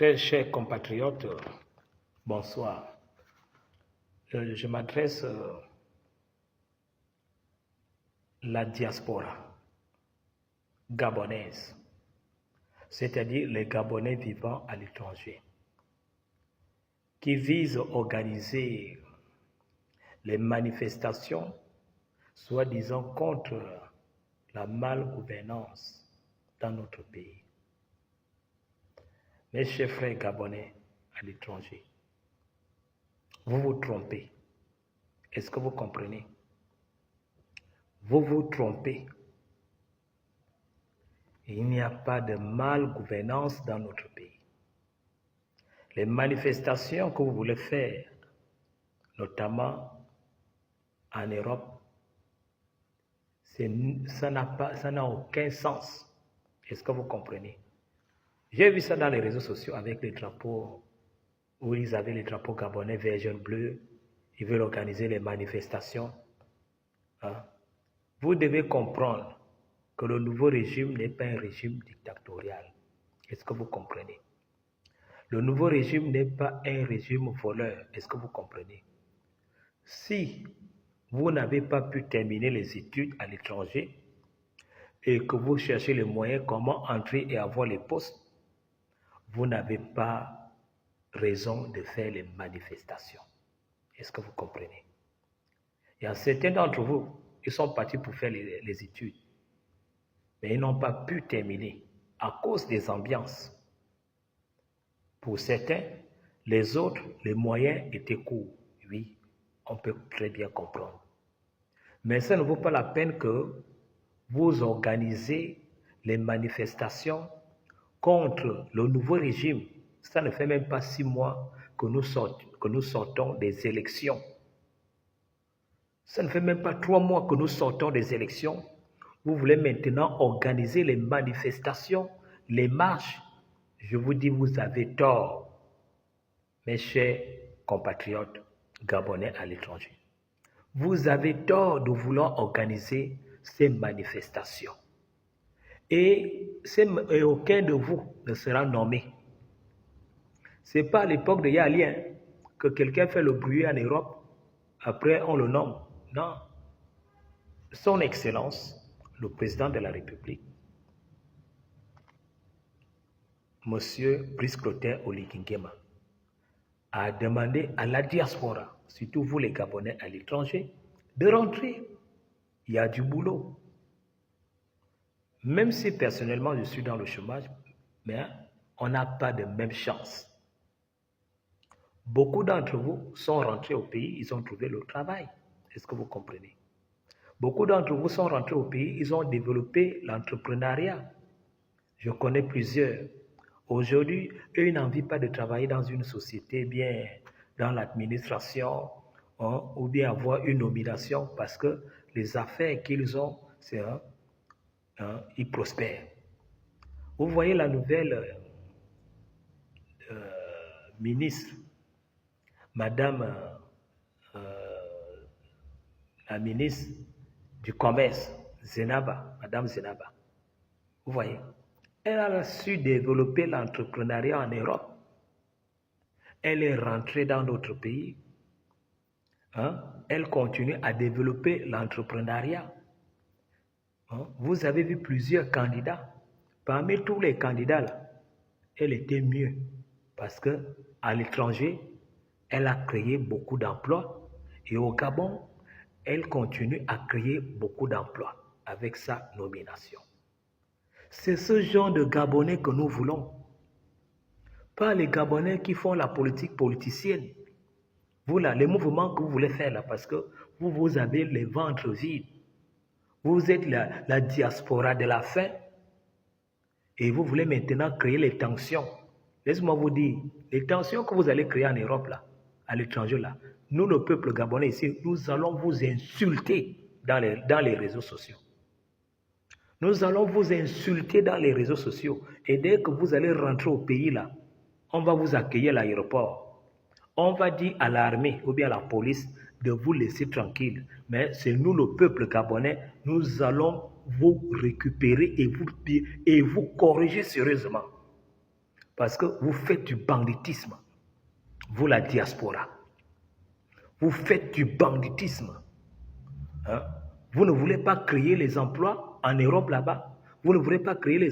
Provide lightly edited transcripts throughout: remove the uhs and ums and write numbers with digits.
Très chers compatriotes, bonsoir. Je m'adresse à la diaspora gabonaise, c'est-à-dire les Gabonais vivant à l'étranger, qui visent à organiser les manifestations, soi-disant contre la malgouvernance dans notre pays. Mes chers frères gabonais à l'étranger, vous vous trompez. Est-ce que vous comprenez? Vous vous trompez. Il n'y a pas de malgouvernance dans notre pays. Les manifestations que vous voulez faire, notamment en Europe, ça n'a aucun sens. Est-ce que vous comprenez? J'ai vu ça dans les réseaux sociaux avec les drapeaux, où ils avaient les drapeaux gabonais vert, jaune, bleu. Ils veulent organiser les manifestations. Vous devez comprendre que le nouveau régime n'est pas un régime dictatorial. Est-ce que vous comprenez? Le nouveau régime n'est pas un régime voleur. Est-ce que vous comprenez? Si vous n'avez pas pu terminer les études à l'étranger et que vous cherchez les moyens comment entrer et avoir les postes, vous n'avez pas raison de faire les manifestations. Est-ce que vous comprenez? Il y a certains d'entre vous, ils sont partis pour faire les études, mais ils n'ont pas pu terminer à cause des ambiances. Pour certains, les autres, les moyens étaient courts. Oui, on peut très bien comprendre. Mais ça ne vaut pas la peine que vous organisez les manifestations contre le nouveau régime. Ça ne fait même pas 6 mois que nous sortons des élections. Ça ne fait même pas 3 mois que nous sortons des élections. Vous voulez maintenant organiser les manifestations, les marches. Je vous dis, vous avez tort, mes chers compatriotes gabonais à l'étranger. Vous avez tort de vouloir organiser ces manifestations. Et aucun de vous ne sera nommé. Ce n'est pas à l'époque de Yalien que quelqu'un fait le bruit en Europe, après on le nomme. Non. Son Excellence, le président de la République, Monsieur Brice Clotaire Oligui Nguema, a demandé à la diaspora, surtout vous les Gabonais à l'étranger, de rentrer. Il y a du boulot. Même si personnellement je suis dans le chômage, mais on n'a pas de même chance. Beaucoup d'entre vous sont rentrés au pays, ils ont trouvé le travail. Est-ce que vous comprenez? Beaucoup d'entre vous sont rentrés au pays, ils ont développé l'entrepreneuriat. Je connais plusieurs. Aujourd'hui, eux, ils n'envient pas de travailler dans une société, bien dans l'administration, ou bien avoir une nomination, parce que les affaires qu'ils ont, c'est ils prospèrent. Vous voyez la nouvelle ministre, Madame la ministre du Commerce, Madame Zenaba. Vous voyez, elle a su développer l'entrepreneuriat en Europe. Elle est rentrée dans notre pays. Elle continue à développer l'entrepreneuriat. Vous avez vu plusieurs candidats. Parmi tous les candidats, là, elle était mieux parce qu'à l'étranger, elle a créé beaucoup d'emplois et au Gabon, elle continue à créer beaucoup d'emplois avec sa nomination. C'est ce genre de Gabonais que nous voulons. Pas les Gabonais qui font la politique politicienne. Vous là, les mouvements que vous voulez faire là, parce que vous avez les ventres vides. Vous êtes la diaspora de la faim et vous voulez maintenant créer les tensions. Laissez-moi vous dire, les tensions que vous allez créer en Europe, là, à l'étranger, là, nous, le peuple gabonais ici, nous allons vous insulter dans les réseaux sociaux. Nous allons vous insulter dans les réseaux sociaux. Et dès que vous allez rentrer au pays, là, on va vous accueillir à l'aéroport. On va dire à l'armée ou bien à la police de vous laisser tranquille. Mais c'est nous, le peuple gabonais, nous allons vous récupérer et vous corriger sérieusement. Parce que vous faites du banditisme. Vous, la diaspora. Vous faites du banditisme. Hein? Vous ne voulez pas créer les emplois en Europe là-bas. Vous ne voulez pas créer les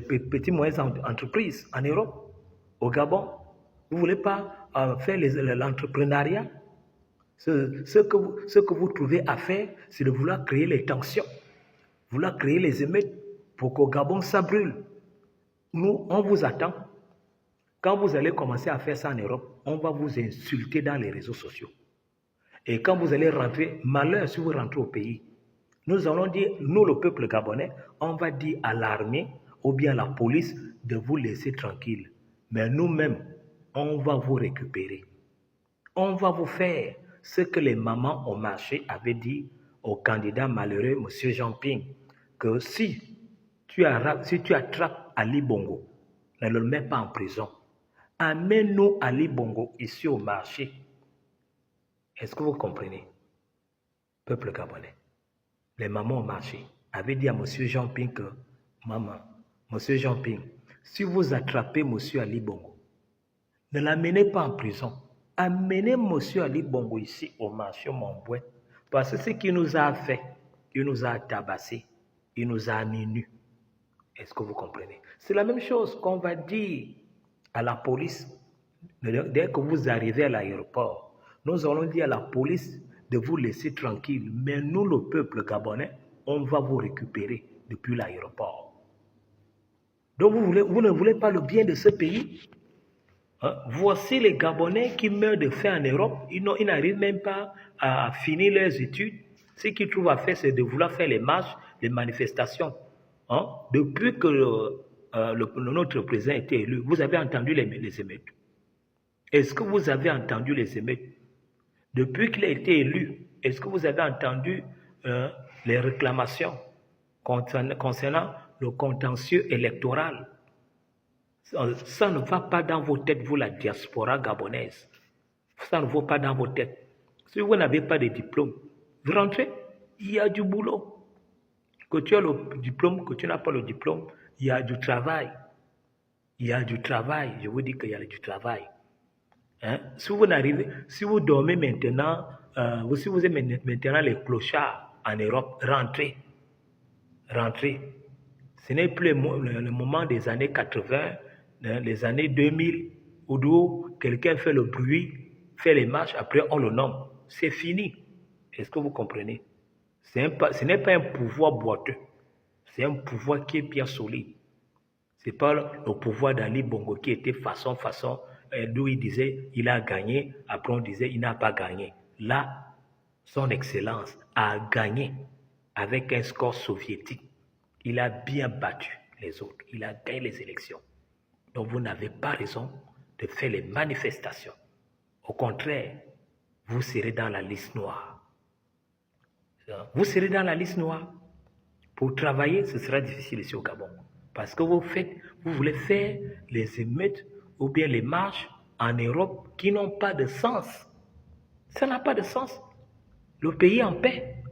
petites moyennes entreprises en Europe, au Gabon. Vous ne voulez pas faire l'entrepreneuriat. Ce que vous trouvez à faire, c'est de vouloir créer les tensions, vouloir créer les émeutes pour qu'au Gabon, ça brûle. Nous, on vous attend. Quand vous allez commencer à faire ça en Europe, on va vous insulter dans les réseaux sociaux. Et quand vous allez rentrer, malheur si vous rentrez au pays, nous allons dire, nous le peuple gabonais, on va dire à l'armée ou bien à la police de vous laisser tranquille. Mais nous-mêmes, on va vous récupérer. On va vous faire ce que les mamans au marché avaient dit au candidat malheureux, M. Jean-Ping, que si tu attrapes Ali Bongo, ne le mets pas en prison. Amène-nous Ali Bongo ici au marché. Est-ce que vous comprenez? Peuple gabonais. Les mamans au marché avaient dit à M. Jean-Ping que, maman, M. Jean-Ping, si vous attrapez M. Ali Bongo, ne l'amenez pas en prison. Amenez M. Ali Bongo ici au marché Montbouin. Parce que ce qu'il nous a fait, il nous a tabassé, il nous a mis nus. Est-ce que vous comprenez? C'est la même chose qu'on va dire à la police. Dès que vous arrivez à l'aéroport, nous allons dire à la police de vous laisser tranquille. Mais nous, le peuple gabonais, on va vous récupérer depuis l'aéroport. Donc vous ne voulez pas le bien de ce pays? Hein? Voici les Gabonais qui meurent de faim en Europe. Ils n'arrivent même pas à finir leurs études. Ce qu'ils trouvent à faire, c'est de vouloir faire les marches, les manifestations. Hein? Depuis que notre président a été élu, vous avez entendu les émeutes. Est-ce que vous avez entendu les émeutes? Depuis qu'il a été élu, est-ce que vous avez entendu les réclamations concernant le contentieux électoral? Ça ne va pas dans vos têtes, vous, la diaspora gabonaise. Ça ne va pas dans vos têtes. Si vous n'avez pas de diplôme, vous rentrez, il y a du boulot. Que tu as le diplôme, que tu n'as pas le diplôme, il y a du travail. Il y a du travail. Je vous dis qu'il y a du travail. Hein? Si vous dormez maintenant, si vous êtes maintenant les clochards en Europe, rentrez. Rentrez. Ce n'est plus le moment des années 80, les années 2000, où quelqu'un fait le bruit, fait les marches, après on le nomme. C'est fini. Est-ce que vous comprenez? Ce n'est pas un pouvoir boiteux. C'est un pouvoir qui est bien solide. Ce n'est pas le pouvoir d'Ali Bongo qui était façon, d'où il disait il a gagné, après on disait il n'a pas gagné. Là, son excellence a gagné avec un score soviétique. Il a bien battu les autres. Il a gagné les élections. Donc vous n'avez pas raison de faire les manifestations. Au contraire, vous serez dans la liste noire. Vous serez dans la liste noire. Pour travailler, ce sera difficile ici au Gabon. Parce que vous voulez faire les émeutes ou bien les marches en Europe qui n'ont pas de sens. Ça n'a pas de sens. Le pays est en paix.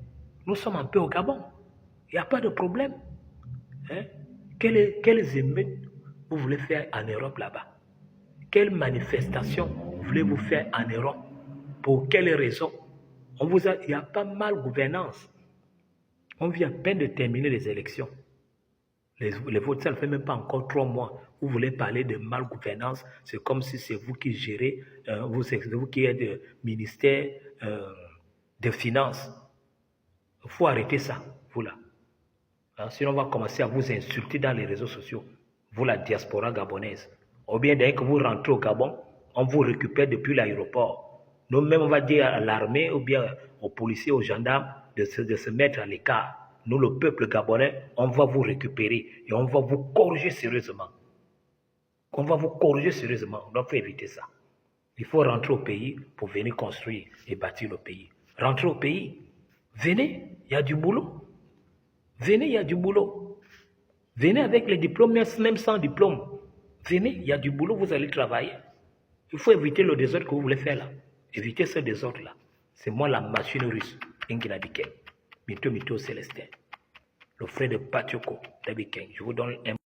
Nous sommes en paix au Gabon. Il n'y a pas de problème. Hein? Quelles émeutes vous voulez faire en Europe là-bas? Quelles manifestations voulez-vous faire en Europe? Pour quelles raisons? Il n'y a pas mal de gouvernance. On vient à peine de terminer les élections. Les votes, ça ne fait même pas encore 3 mois. Vous voulez parler de malgouvernance, c'est comme si c'est vous qui gérez, vous qui êtes le ministère des Finances. Il faut arrêter ça, vous là. Hein, sinon, on va commencer à vous insulter dans les réseaux sociaux, vous la diaspora gabonaise. Ou bien dès que vous rentrez au Gabon, on vous récupère depuis l'aéroport. Nous-mêmes, on va dire à l'armée ou bien aux policiers, aux gendarmes de se mettre à l'écart. Nous, le peuple gabonais, on va vous récupérer et on va vous corriger sérieusement. On va vous corriger sérieusement. On doit éviter ça. Il faut rentrer au pays pour venir construire et bâtir le pays. Rentrez au pays. Venez, il y a du boulot. Venez, il y a du boulot. Venez avec les diplômes, même sans diplôme. Venez, il y a du boulot, vous allez travailler. Il faut éviter le désordre que vous voulez faire là. Évitez ce désordre-là. C'est moi la machine russe, Ingina Biken. Mito Célestin. Le frère de Patioko d'Abiken. Je vous donne un